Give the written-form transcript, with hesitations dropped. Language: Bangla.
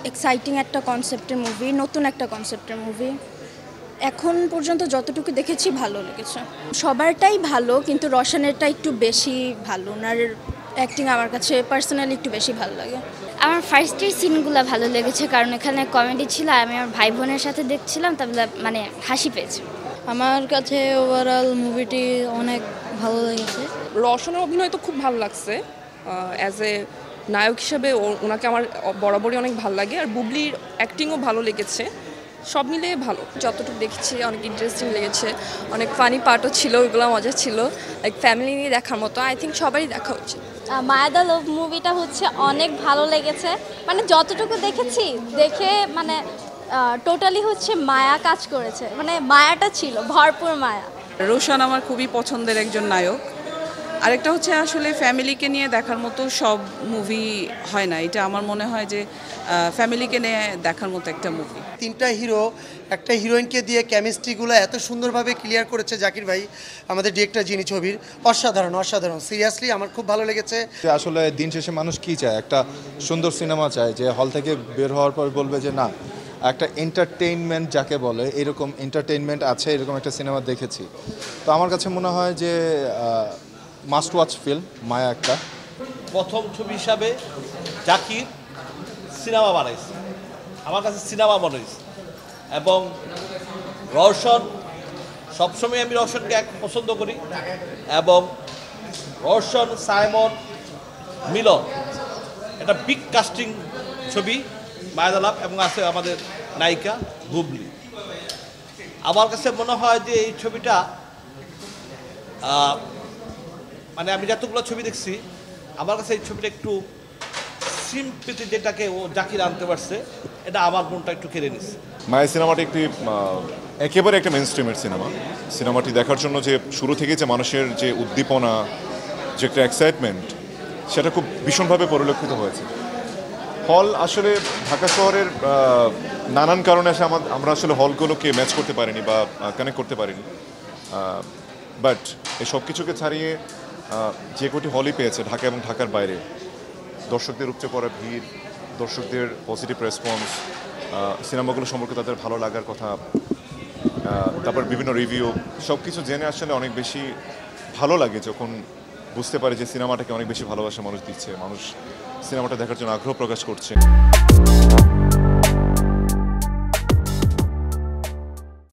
এক্সাইটিং একটা কনসেপ্টের মুভি, নতুন একটা কনসেপ্টের মুভি। এখন পর্যন্ত যতটুকু দেখেছি ভালো লেগেছে। সবারটাই ভালো, কিন্তু রওশনেরটা একটু বেশি ভালো। ওনার অ্যাক্টিং আমার কাছে পার্সোনালি একটু বেশি ভালো লাগে। আমার ফার্স্টের সিনগুলো ভালো লেগেছে, কারণ এখানে কমেডি ছিল। আমি আমার ভাই বোনের সাথে দেখছিলাম, তাহলে মানে হাসি পেয়েছে। আমার কাছে ওভারঅল মুভিটি অনেক ভালো লেগেছে। রওশনের অভিনয় তো খুব ভালো লাগছে। অ্যাজ এ নায়ক হিসেবে ওনাকে আমার বরাবরই অনেক ভালো লাগে, আর বুবলির অ্যাক্টিংও ভালো লেগেছে। সব মিলিয়ে ভালো। যতটুকু দেখেছি অনেক ইন্টারেস্টিং লেগেছে, অনেক ফানি পার্টও ছিল, ওইগুলো মজা ছিল। লাইক ফ্যামিলি নিয়ে দেখার মতো। আই থিঙ্ক সবারই দেখা উচিত। মায়া দ্য লাভ মুভিটা হচ্ছে অনেক ভালো লেগেছে। মানে যতটুকু দেখেছি দেখে মানে টোটালি হচ্ছে মায়া কাজ করেছে, মানে মায়াটা ছিল ভরপুর মায়া। রোশন আমার খুবই পছন্দের একজন নায়ক। আরেকটা হচ্ছে আসলে ফ্যামিলিকে নিয়ে দেখার মতো সব মুভি হয় না, এটা আমার মনে হয় যে ফ্যামিলিকে নিয়ে দেখার মতো একটা মুভি। তিনটা হিরো একটা হিরোইনকে দিয়ে কেমিস্ট্রিগুলো এত সুন্দরভাবে ক্লিয়ার করেছে জাকির ভাই, আমাদের ডিরেক্টর যিনি ছবির, অসাধারণ অসাধারণ। সিরিয়াসলি আমার খুব ভালো লেগেছে। আসলে দিন শেষে মানুষ কি চায়? একটা সুন্দর সিনেমা চায়, যে হল থেকে বের হওয়ার পর বলবে যে না, একটা এন্টারটেইনমেন্ট যাকে বলে, এরকম এন্টারটেইনমেন্ট আছে, এরকম একটা সিনেমা দেখেছি। তো আমার কাছে মনে হয় যে মাস্ট ওয়াচ ফিল্ম মায়া একটা। প্রথম ছবি হিসাবে জাকির সিনেমা বানাইছে, আমার কাছে সিনেমা মনে হয়েছে। এবং রওশন, সবসময় আমি রওশনকে এক পছন্দ করি। এবং রওশন, সাইমন, মিলন, এটা বিগ কাস্টিং ছবি মায়া দ্য লাভ। এবং আছে আমাদের নায়িকা বুবলি। আমার কাছে মনে হয় যে এই ছবিটা মানে আমি যতগুলো ছবি দেখছি, আমার কাছে এই ছবিটা একটু সিম্পলি যেটাকে ও জাকির আনতে পারছে, এটা আমার মনটা একটু কেড়ে নিচ্ছে। মায়া সিনেমাটি একটি একেবারে একটা মেইন স্ট্রিমের সিনেমা। সিনেমাটি দেখার জন্য যে শুরু থেকে যে মানুষের যে উদ্দীপনা, যে একটা এক্সাইটমেন্ট, সেটা খুব ভীষণভাবে পরিলক্ষিত হয়েছে। হল আসলে ঢাকা শহরের নানান কারণে আসে আমরা আসলে হলগুলোকে ম্যাচ করতে পারিনি বা কানেক্ট করতে পারিনি। বাট এই সব কিছুকে ছাড়িয়ে যে কটি হলই পেয়েছে ঢাকা এবং ঢাকার বাইরে, দর্শকদের উপচে পড়া ভিড়, দর্শকদের পজিটিভ রেসপন্স, সিনেমাগুলো সম্পর্কে তাদের ভালো লাগার কথা, তারপর বিভিন্ন রিভিউ, সব কিছু জেনে আসলে অনেক বেশি ভালো লাগে যখন বুঝতে পারে যে সিনেমাটাকে অনেক বেশি ভালোবাসা মানুষ দিচ্ছে, মানুষ সিনেমাটা দেখার জন্য আগ্রহ প্রকাশ করছে।